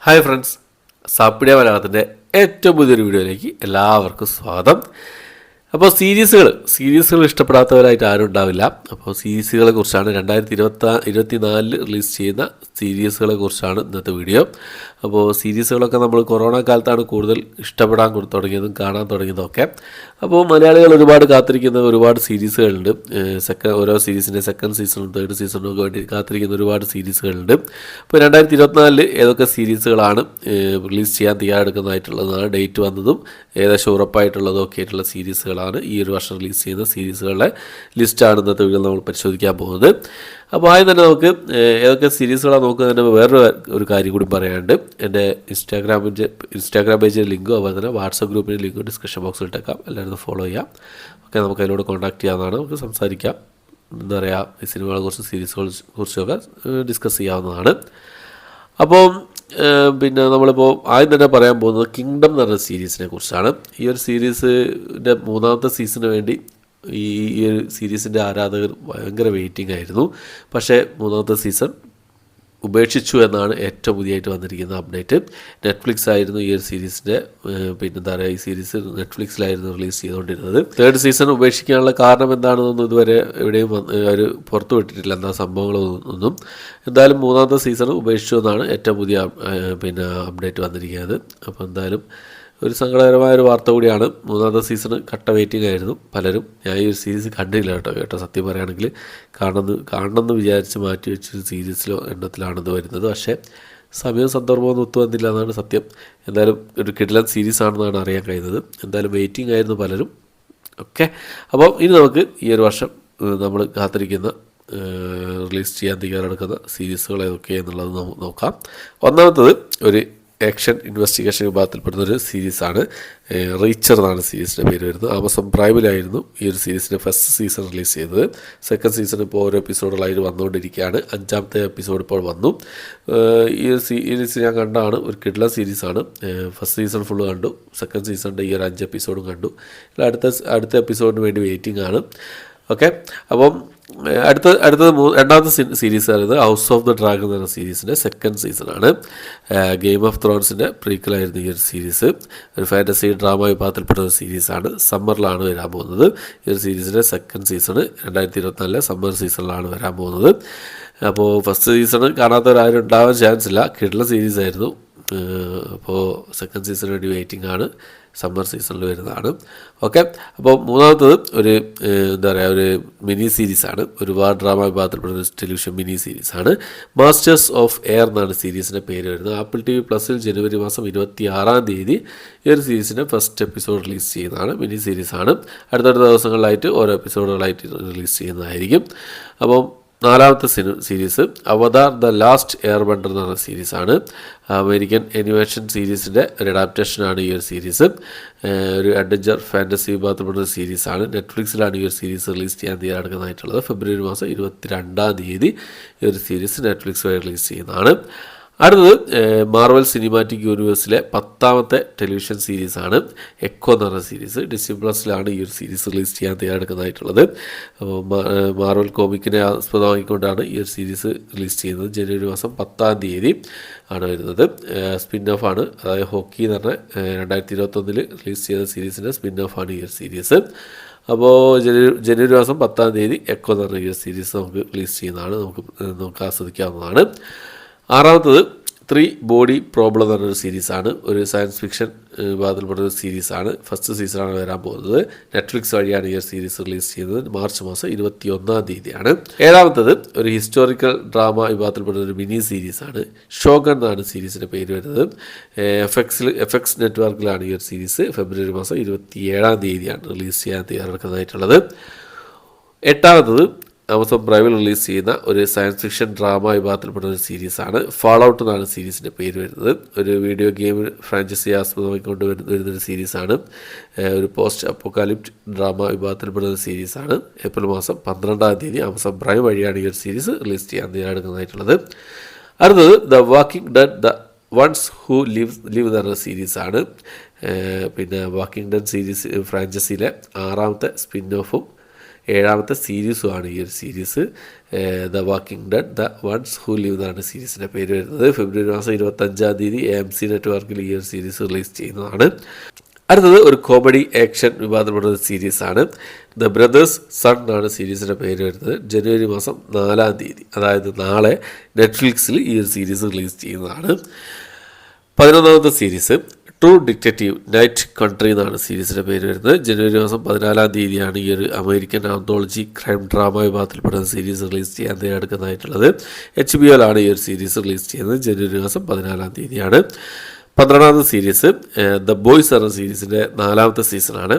Hi friends, സാപ്പിടിയ മലയാളത്തിൻ്റെ ഏറ്റവും പുതിയൊരു വീഡിയോയിലേക്ക് എല്ലാവർക്കും സ്വാഗതം. അപ്പോൾ സീരീസുകൾ ഇഷ്ടപ്പെടാത്തവരായിട്ട് ആരും ഉണ്ടാവില്ല. അപ്പോൾ സീരീസുകളെ കുറിച്ചാണ് 2024 റിലീസ് ചെയ്യുന്ന സീരീസുകളെ കുറിച്ചാണ് ഇന്നത്തെ വീഡിയോ. അപ്പോൾ സീരീസുകളൊക്കെ നമ്മൾ കൊറോണ കാലത്താണ് കൂടുതൽ ഇഷ്ടപ്പെടാൻ തുടങ്ങിയതും കാണാൻ തുടങ്ങിയതും ഒക്കെ. അപ്പോൾ മലയാളികൾ ഒരുപാട് കാത്തിരിക്കുന്ന ഒരുപാട് സീരീസുകളുണ്ട്. ഓരോ സീരീസിൻ്റെ സെക്കൻഡ് സീസണും തേർഡ് സീസണും ഒക്കെ വേണ്ടി കാത്തിരിക്കുന്ന ഒരുപാട് സീരീസുകളുണ്ട്. അപ്പോൾ 2024 ഏതൊക്കെ സീരീസുകളാണ് റിലീസ് ചെയ്യാൻ തയ്യാറെടുക്കുന്നതായിട്ടുള്ളതാണ് ഡേറ്റ് വന്നതും ഏകദേശം ഉറപ്പായിട്ടുള്ളതും ഒക്കെ ആയിട്ടുള്ള സീരീസുകളാണ് ഈ ഒരു വർഷം റിലീസ് ചെയ്യുന്ന സീരീസുകളുടെ ലിസ്റ്റാണ് ഇന്നത്തെ വീഡിയോയിൽ നമ്മൾ പരിശോധിക്കാൻ പോകുന്നത്. അപ്പോൾ ആദ്യം തന്നെ നമുക്ക് ഏതൊക്കെ സീരീസുകളാണ് നോക്കുന്നതിന് വേറൊരു കാര്യം കൂടി പറയാനുണ്ട്. എൻ്റെ ഇൻസ്റ്റാഗ്രാം പേജിൻ്റെ ലിങ്കോ അതുപോലെ തന്നെ വാട്സപ്പ് ഗ്രൂപ്പിൻ്റെ ലിങ്കോ ഡിസ്ക്രിപ്ഷൻ ബോക്സിൽ ഇട്ടേക്കാം. എല്ലാവരും ഫോളോ ചെയ്യാം. ഓക്കെ, നമുക്ക് അതിലൂടെ കോൺടാക്ട് ചെയ്യാവുന്നതാണ്. നമുക്ക് സംസാരിക്കാം, എന്താ പറയുക, ഈ സിനിമകളെ കുറിച്ച് സീരീസുകളെ കുറിച്ചൊക്കെ ഡിസ്കസ് ചെയ്യാവുന്നതാണ്. അപ്പോൾ പിന്നെ നമ്മളിപ്പോൾ ആദ്യം തന്നെ പറയാൻ പോകുന്നത് കിങ്ഡം എന്ന് പറഞ്ഞ സീരീസിനെ കുറിച്ചാണ്. ഈ ഒരു സീരീസിൻ്റെ 3ാമത്തെ സീസണിന് വേണ്ടി ഈ ഒരു സീരീസിൻ്റെ ആരാധകർ ഭയങ്കര വെയിറ്റിംഗ് ആയിരുന്നു. പക്ഷേ 3ാമത്തെ സീസൺ ഉപേക്ഷിച്ചു എന്നാണ് ഏറ്റവും പുതിയതായിട്ട് വന്നിരിക്കുന്ന അപ്ഡേറ്റ്. നെറ്റ്ഫ്ലിക്സ് ആയിരുന്നു ഈ ഒരു സീരീസിൻ്റെ പിന്നെന്താ പറയുക, ഈ സീരീസ് നെറ്റ്ഫ്ലിക്സിലായിരുന്നു റിലീസ് ചെയ്തുകൊണ്ടിരുന്നത്. തേർഡ് സീസൺ ഉപേക്ഷിക്കാനുള്ള കാരണം എന്താണെന്നൊന്നും ഇതുവരെ എവിടെയും അവർ പുറത്തു വിട്ടിട്ടില്ല, എന്താ സംഭവങ്ങളൊന്നും. എന്തായാലും 3ാമത്തെ സീസൺ ഉപേക്ഷിച്ചു എന്നാണ് ഏറ്റവും പുതിയ അപ്ഡേറ്റ് വന്നിരിക്കുന്നത്. അപ്പോൾ എന്തായാലും ഒരു സങ്കടകരമായൊരു വാർത്ത കൂടിയാണ്. 3ാമത്തെ സീസൺ കട്ട വെയിറ്റിംഗ് ആയിരുന്നു പലരും. ഞാൻ ഈ ഒരു സീരീസ് കണ്ടില്ല കേട്ടോ. സത്യം പറയുകയാണെങ്കിൽ കാണണമെന്ന് വിചാരിച്ച് മാറ്റി വെച്ചൊരു സീരീസിലോ എണ്ണത്തിലാണിത് വരുന്നത്. പക്ഷേ സമയവും സന്ദർഭമൊന്നും ഒത്തു വന്നില്ല എന്നാണ് സത്യം. എന്തായാലും ഒരു കിടിലൻ സീരീസ് ആണെന്നാണ് അറിയാൻ കഴിയുന്നത്. എന്തായാലും വെയിറ്റിംഗ് ആയിരുന്നു പലരും. ഓക്കെ, അപ്പോൾ ഇനി നമുക്ക് ഈ ഒരു വർഷം നമ്മൾ കാത്തിരിക്കുന്ന റിലീസ് ചെയ്യാൻ തയ്യാറെടുക്കുന്ന സീരീസുകൾ ഏതൊക്കെയെന്നുള്ളത് നോക്കാം. ഒന്നാമത്തത് ഒരു ആക്ഷൻ ഇൻവെസ്റ്റിഗേഷൻ വിഭാഗത്തിൽപ്പെടുന്നൊരു സീരീസാണ്. റീച്ചർ എന്നാണ് സീരീസിൻ്റെ പേര് വരുന്നത്. ആമസോൺ പ്രൈമിലായിരുന്നു ഈ ഒരു സീരീസിൻ്റെ ഫസ്റ്റ് സീസൺ റിലീസ് ചെയ്തത്. സെക്കൻഡ് സീസൺ ഇപ്പോൾ ഓരോ എപ്പിസോഡുകളായിട്ട് വന്നുകൊണ്ടിരിക്കുകയാണ്. 5ാമത്തെ എപ്പിസോഡ് ഇപ്പോൾ വന്നു. ഈ ഒരു സീരീസ് ഞാൻ കണ്ടാണ്. ഒരു കിഡ്ല സീരീസാണ്. ഫസ്റ്റ് സീസൺ ഫുള്ള് കണ്ടു. സെക്കൻഡ് സീസണിൻ്റെ ഈ ഒരു 5 എപ്പിസോഡും കണ്ടു. അടുത്ത എപ്പിസോഡിന് വേണ്ടി വെയിറ്റിംഗ് ആണ്. ഓക്കെ, അപ്പം അടുത്തത് 2ാമത്തെ സീരീസ് പറയുന്നത് ഹൗസ് ഓഫ് ദ ഡ്രാഗൺ എന്ന സീരീസിൻ്റെ സെക്കൻഡ് സീസണാണ്. ഗെയിം ഓഫ് ത്രോൺസിൻ്റെ പ്രീക്വലായിരുന്നു ഈ ഒരു സീരീസ്. ഒരു ഫാൻറ്റസി ഡ്രാമ വിഭാഗത്തിൽപ്പെട്ട ഒരു സീരീസാണ്. സമ്മറിലാണ് വരാൻ പോകുന്നത്. ഈ ഒരു സീരീസിൻ്റെ സെക്കൻഡ് സീസണ് 2024 സമ്മർ സീസണിലാണ് വരാൻ പോകുന്നത്. അപ്പോൾ ഫസ്റ്റ് സീസണ് കാണാത്തവരാരും ഉണ്ടാവാൻ ചാൻസ് ഇല്ല. കിഡ്ല സീരീസായിരുന്നു. അപ്പോൾ സെക്കൻഡ് സീസണിന് വേണ്ടി വെയിറ്റിംഗ് ആണ്. സമ്മർ സീസണിൽ വരുന്നതാണ്. ഓക്കെ, അപ്പോൾ 3ാമത്തത് ഒരു ഒരു മിനി സീരീസാണ്. ഒരു വാർ ഡ്രാമ വിഭാഗത്തിൽപ്പെടുന്ന ടെലിവിഷൻ മിനി സീരീസാണ്. മാസ്റ്റേഴ്സ് ഓഫ് എയർ എന്നാണ് സീരീസിൻ്റെ പേര് വരുന്നത്. ആപ്പിൾ TV പ്ലസിൽ ജനുവരി മാസം 26-ാം തീയതി ഈ ഒരു സീരീസിൻ്റെ ഫസ്റ്റ് എപ്പിസോഡ് റിലീസ് ചെയ്യുന്നതാണ്. മിനി സീരീസാണ്. അടുത്തടുത്ത ദിവസങ്ങളിലായിട്ട് ഓരോ എപ്പിസോഡുകളായിട്ട് റിലീസ് ചെയ്യുന്നതായിരിക്കും. അപ്പം 4ാമത്തെ series Avatar the Last Airbender എന്ന് പറഞ്ഞ സീരീസാണ്. അമേരിക്കൻ അനിമേഷൻ സീരീസിൻ്റെ ഒരു അഡാപ്റ്റേഷനാണ് ഈ ഒരു സീരീസ്. ഒരു അഡ്വഞ്ചർ ഫാൻറ്റസി വിഭാഗത്തിൽപ്പെടുന്ന സീരീസാണ്. നെറ്റ്ഫ്ലിക്സിലാണ് ഈ ഒരു സീരീസ് റിലീസ് ചെയ്യാൻ തയ്യാറെടുക്കുന്നതായിട്ടുള്ളത്. ഫെബ്രുവരി മാസം 22-ാം തീയതി ഈ ഒരു സീരീസ് നെറ്റ്ഫ്ലിക്സ് വഴി റിലീസ് ചെയ്യുന്നതാണ്. അടുത്തത് മാർവൽ സിനിമാറ്റിക് യൂണിവേഴ്സിലെ 10ാമത്തെ ടെലിവിഷൻ സീരീസാണ്. എക്കോ എന്ന് പറഞ്ഞ സീരീസ്. ഡിസ്നി പ്ലസിലാണ് ഈ ഒരു സീരീസ് റിലീസ് ചെയ്യാൻ തയ്യാറെടുക്കുന്നതായിട്ടുള്ളത്. അപ്പോൾ മാർവൽ കോമിക്കിനെ ആസ്പദമാക്കിക്കൊണ്ടാണ് ഈ ഒരു സീരീസ് റിലീസ് ചെയ്യുന്നത്. ജനുവരി മാസം 10-ാം തീയതി ആണ് വരുന്നത്. സ്പിൻ ഓഫ് ആണ്. അതായത് ഹോക്കി എന്ന് പറഞ്ഞ 2021 റിലീസ് ചെയ്ത സീരീസിൻ്റെ സ്പിൻ ഓഫ് ആണ് ഈ ഒരു സീരീസ്. അപ്പോൾ ജനുവരി മാസം 10-ാം തീയതി എക്കോ എന്ന് പറഞ്ഞ ഈ ഒരു സീരീസ് നമുക്ക് റിലീസ് ചെയ്യുന്നതാണ്. നമുക്ക് ആസ്വദിക്കാവുന്നതാണ്. 6ാമത്തത് 3 ബോഡി പ്രോബ്ലം എന്ന് പറഞ്ഞൊരു സീരീസാണ്. ഒരു സയൻസ് ഫിക്ഷൻ വിഭാഗത്തിൽപ്പെട്ട ഒരു സീരീസാണ്. ഫസ്റ്റ് സീസണാണ് വരാൻ പോകുന്നത്. നെറ്റ്ഫ്ലിക്സ് വഴിയാണ് ഈ ഒരു സീരീസ് റിലീസ് ചെയ്യുന്നത്. മാർച്ച് മാസം 21-ാം തീയതിയാണ്. 7ാമത്തത് ഒരു ഹിസ്റ്റോറിക്കൽ ഡ്രാമ വിഭാഗത്തിൽപ്പെട്ട ഒരു മിനി സീരീസാണ്. ഷോഗൺ എന്നാണ് സീരീസിൻ്റെ പേര് വരുന്നത്. എഫ്എക്സ് നെറ്റ്വർക്കിലാണ് ഈ ഒരു സീരീസ്. ഫെബ്രുവരി മാസം 27-ാം തീയതിയാണ് റിലീസ് ചെയ്യാൻ തയ്യാറെടുക്കുന്നതായിട്ടുള്ളത്. 8ാമത്തത് ആമസോൺ പ്രൈമിൽ റിലീസ് ചെയ്യുന്ന ഒരു സയൻസ് ഫിക്ഷൻ ഡ്രാമ വിഭാഗത്തിൽപ്പെട്ട ഒരു സീരീസാണ്. ഫാൾ ഔട്ട് എന്നാണ് സീരീസിൻ്റെ പേര് വരുന്നത്. ഒരു വീഡിയോ ഗെയിം ഫ്രാഞ്ചൈസി ആസ്പദമാക്കിക്കൊണ്ട് വരുന്നൊരു സീരീസാണ്. ഒരു പോസ്റ്റ് അപ്പോക്കാലിപ്റ്റ് ഡ്രാമ വിഭാഗത്തിൽപ്പെടുന്ന ഒരു സീരീസാണ്. ഏപ്രിൽ മാസം 12-ാം തീയതി ആമസോൺ പ്രൈം വഴിയാണ് ഈ ഒരു സീരീസ് റിലീസ് ചെയ്യാൻ തയ്യാറെടുക്കുന്നതായിട്ടുള്ളത്. അടുത്തത് the walking dead the ones who live എന്ന് പറഞ്ഞ സീരീസാണ്. വാക്കിംഗ് ഡെഡ് സീരീസ് ഫ്രാഞ്ചൈസിയിലെ 6ാമത്തെ സ്പിൻ ഓഫും 7ാമത്തെ സീരീസുമാണ് ഈ ഒരു series. The walking dead the ones who live എന്നാണ് സീരീസിൻ്റെ പേര് വരുന്നത്. ഫെബ്രുവരി മാസം 25-ാം തീയതി AMC നെറ്റ്വർക്കിൽ ഈ ഒരു സീരീസ് റിലീസ് ചെയ്യുന്നതാണ്. അടുത്തത് ഒരു കോമഡി ആക്ഷൻ വിവാദപ്പെടുന്ന സീരീസാണ്. ദ ബ്രദേഴ്സ് സൺ എന്നാണ് സീരീസിൻ്റെ പേര് വരുന്നത്. ജനുവരി മാസം 4-ാം തീയതി, അതായത് നാളെ നെറ്റ്ഫ്ലിക്സിൽ ഈ ഒരു സീരീസ് റിലീസ് ചെയ്യുന്നതാണ്. 11ാമത്തെ series True Detective Night Country എന്നാണ് സീരീസിൻ്റെ പേര് വരുന്നത്. ജനുവരി മാസം 14-ാം തീയതിയാണ് ഈ ഒരു അമേരിക്കൻ ആന്തോളജി ക്രൈം ഡ്രാമ വിഭാഗത്തിൽപ്പെടുന്ന സീരീസ് റിലീസ് ചെയ്യാൻ തയ്യാറെടുക്കുന്നതായിട്ടുള്ളത്. HBO-ലാണ് ഈ ഒരു സീരീസ് റിലീസ് ചെയ്യുന്നത്. ജനുവരി മാസം 14-ാം തീയതിയാണ്. 12ാമത്തെ സീരീസ് ദ ബോയ്സ് എന്ന സീരീസിൻ്റെ 4ാമത്തെ സീസണാണ്.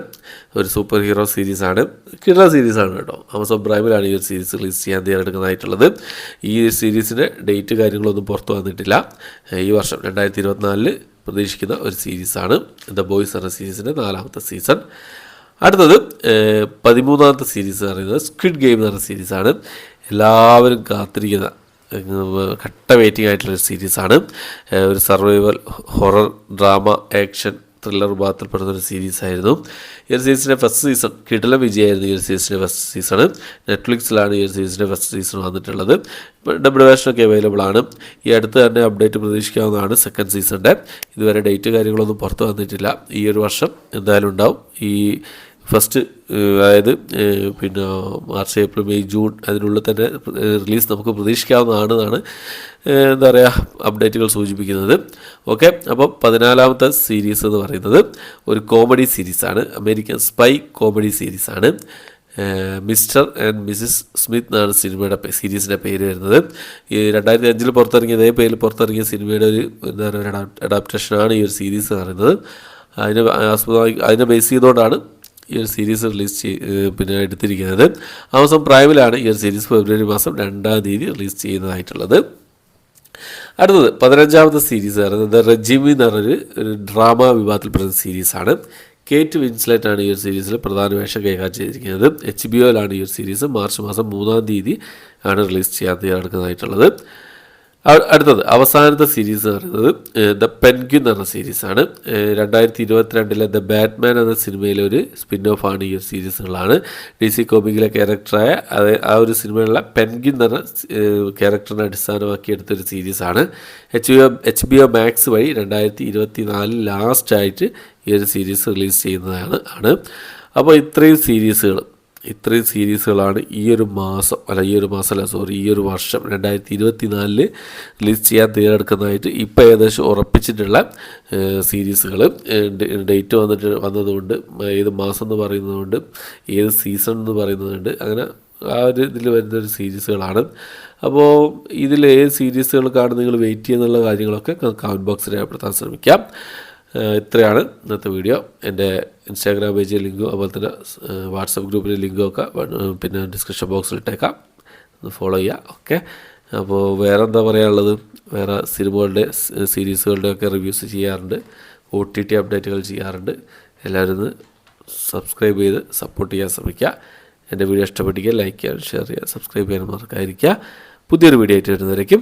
ഒരു സൂപ്പർ ഹീറോ സീരീസാണ്. കിഡ്ര സീരീസാണ് കേട്ടോ. ആമസോൺ പ്രൈമിലാണ് ഈ ഒരു സീരീസ് റിലീസ് ചെയ്യാൻ തയ്യാറെടുക്കുന്നതായിട്ടുള്ളത്. ഈ സീരീസിൻ്റെ ഡേറ്റ് കാര്യങ്ങളൊന്നും പുറത്തു വന്നിട്ടില്ല. ഈ വർഷം 2024 പ്രതീക്ഷിക്കുന്ന ഒരു സീരീസാണ് ദ ബോയ്സ് എന്ന സീരീസിൻ്റെ 4ാമത്തെ സീസൺ. അടുത്തത് 13ാമത്തെ സീരീസ് എന്ന് പറയുന്നത് സ്ക്വിഡ് ഗെയിം എന്ന് പറഞ്ഞ സീരീസാണ്. എല്ലാവരും കാത്തിരിക്കുന്ന കട്ട വെയിറ്റിംഗ് ആയിട്ടുള്ളൊരു സീരീസാണ്. ഒരു survival horror drama action thriller വിഭാഗത്തിൽപ്പെടുന്ന ഒരു സീരീസായിരുന്നു. ഈ ഒരു സീരീസിൻ്റെ ഫസ്റ്റ് സീസൺ കിടിലൻ വിജയമായിരുന്നു. ഈ ഒരു സീരീസിൻ്റെ ഫസ്റ്റ് സീസണ് നെറ്റ്ഫ്ലിക്സിലാണ് ഈ ഒരു സീരീസിൻ്റെ ഫസ്റ്റ് സീസൺ വന്നിട്ടുള്ളത്. ഡബിൾ വേർഷനൊക്കെ അവൈലബിൾ ആണ്. ഈ അടുത്ത് തന്നെ അപ്ഡേറ്റ് പ്രതീക്ഷിക്കാവുന്നതാണ് സെക്കൻഡ് സീസണിൻ്റെ. ഇതുവരെ ഡേറ്റ് കാര്യങ്ങളൊന്നും പുറത്തു വന്നിട്ടില്ല. ഈ ഒരു വർഷം എന്തായാലും ഉണ്ടാവും. ഈ ഫസ്റ്റ് അതായത് പിന്നെ മാർച്ച്, ഏപ്രിൽ, മെയ്, ജൂൺ അതിനുള്ളിൽ തന്നെ റിലീസ് നമുക്ക് പ്രതീക്ഷിക്കാവുന്നതാണെന്നാണ് എന്താ പറയുക അപ്ഡേറ്റുകൾ സൂചിപ്പിക്കുന്നത്. ഓക്കെ, അപ്പോൾ 14ാമത്തെ സീരീസ് എന്ന് പറയുന്നത് ഒരു കോമഡി സീരീസാണ്. അമേരിക്കൻ സ്പൈ കോമഡി സീരീസാണ്. മിസ്റ്റർ ആൻഡ് മിസ്സിസ് സ്മിത്ത് എന്നാണ് സീരീസിൻ്റെ പേര് വരുന്നത്. ഈ 2005 പുറത്തിറങ്ങിയ ഇതേ പേരിൽ പുറത്തിറങ്ങിയ സിനിമയുടെ ഒരു എന്താ പറയുക അഡാപ്റ്റേഷനാണ് ഈ ഒരു സീരീസ് എന്ന് പറയുന്നത്. അതിനെ ബേസ് ചെയ്തുകൊണ്ടാണ് ഈ ഒരു സീരീസ് റിലീസ് എടുത്തിരിക്കുന്നത്. ആമസോൺ പ്രൈമിലാണ് ഈ ഒരു സീരീസ് ഫെബ്രുവരി മാസം 2-ാം തീയതി റിലീസ് ചെയ്യുന്നതായിട്ടുള്ളത്. അടുത്തത് 15ാമത്തെ സീരീസ് പറയുന്നത് റെജിമി എന്ന് പറഞ്ഞൊരു ഡ്രാമ വിഭാഗത്തിൽപ്പെടുന്ന സീരീസാണ്. കേറ്റ് വിൻസ്ലെറ്റ് ആണ് ഈ ഒരു സീരീസിൽ പ്രധാന വേഷം കൈകാര്യം ചെയ്തിരിക്കുന്നത്. HBO-ലാണ് ഈ ഒരു സീരീസ്. മാർച്ച് മാസം 3-ാം തീയതി ആണ് റിലീസ് ചെയ്യാൻ തയ്യാറെടുക്കുന്നതായിട്ടുള്ളത്. അടുത്തത് അവസാനത്തെ സീരീസ് എന്ന് പറയുന്നത് ദ പെൻഗ്വിൻ എന്ന് പറഞ്ഞ സീരീസാണ്. 2022 ദ ബാറ്റ്മാൻ എന്ന സിനിമയിലെ ഒരു സ്പിൻ ഓഫ് ആണ് ഈ ഒരു സീരീസുകളാണ്. DC കോമിക്കിലെ ക്യാരക്ടറായ ആ ഒരു സിനിമയിലുള്ള പെൻഗ്വിൻ എന്ന് പറഞ്ഞ ക്യാരക്ടറിനെ അടിസ്ഥാനമാക്കി എടുത്തൊരു സീരീസാണ്. HBO Max വഴി 2024 ലാസ്റ്റായിട്ട് ഈ ഒരു സീരീസ് റിലീസ് ചെയ്യുന്നതാണ്. അപ്പോൾ ഇത്രയും സീരീസുകളാണ് ഈ ഒരു വർഷം 2024 റിലീസ് ചെയ്യാൻ തയ്യാറെടുക്കുന്നതായിട്ട് ഇപ്പോൾ ഏകദേശം ഉറപ്പിച്ചിട്ടുള്ള സീരീസുകൾ. ഡേറ്റ് വന്നതുകൊണ്ട് ഏത് മാസം എന്ന് പറയുന്നതുകൊണ്ട് ഏത് സീസൺ എന്ന് പറയുന്നതുകൊണ്ട് അങ്ങനെ ആ ഒരു ഇതിൽ വരുന്നൊരു സീരീസുകളാണ്. അപ്പോൾ ഇതിൽ ഏത് സീരീസുകൾക്കാണ് നിങ്ങൾ വെയിറ്റ് ചെയ്യുന്നുള്ള കാര്യങ്ങളൊക്കെ കമൻറ്റ് ബോക്സിൽ രേഖപ്പെടുത്താൻ ശ്രമിക്കാം. ഇത്രയാണ് ഇന്നത്തെ വീഡിയോ. എൻ്റെ ഇൻസ്റ്റാഗ്രാം പേജിലെ ലിങ്കും അതുപോലെ തന്നെ വാട്സപ്പ് ഗ്രൂപ്പിലെ ലിങ്കും ഒക്കെ പിന്നെ ഡിസ്ക്രിപ്ഷൻ ബോക്സിൽ ഇട്ടേക്കാം. ഒന്ന് ഫോളോ ചെയ്യുക. ഓക്കെ, അപ്പോൾ വേറെ എന്താ പറയാനുള്ളത്? വേറെ സിനിമകളുടെ സീരീസുകളുടെ ഒക്കെ റിവ്യൂസ് ചെയ്യാറുണ്ട്. OTT അപ്ഡേറ്റുകൾ ചെയ്യാറുണ്ട്. എല്ലാവരും ഒന്ന് സബ്സ്ക്രൈബ് ചെയ്ത് സപ്പോർട്ട് ചെയ്യാൻ ശ്രമിക്കുക. എൻ്റെ വീഡിയോ ഇഷ്ടപ്പെട്ടിരിക്കുക ലൈക്ക് ചെയ്യാൻ, ഷെയർ ചെയ്യാൻ, സബ്സ്ക്രൈബ് ചെയ്യാൻ മറക്കാതിരിക്കുക. പുതിയൊരു വീഡിയോ ആയിട്ട് വരുന്നവരേക്കും